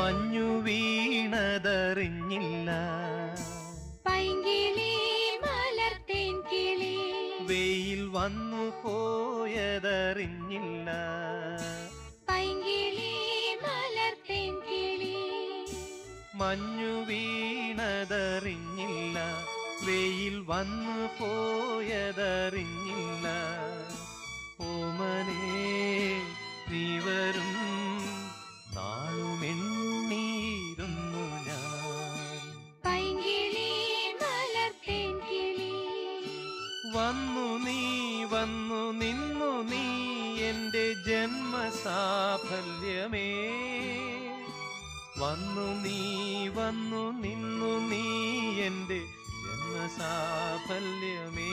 മഞ്ഞു വീണതറിഞ്ഞില്ല, പൈങ്കിളി മലർത്തേൻ കിളി വെയിൽ വന്നു പോയതറിഞ്ഞില്ല, പൈങ്കിളി മലർത്തേൻ കിളി മഞ്ഞു വീണതറിഞ്ഞില്ല, വെയിൽ വന്നു പോയതറിഞ്ഞില്ല. ഓമനേ നീ വരും നാളുമെണ്ണീരുന്നു ഞാൻ. പൈങ്കിളി മലർത്തേൻ കിളി വന്നു നീ വന്നു നിന്നു നീ എന്റെ ജന്മസാഫല്യമേ, വന്നു നീ വന്നു നിന്നു നീ എന്റെ ജന്മസാഫല്യമേ.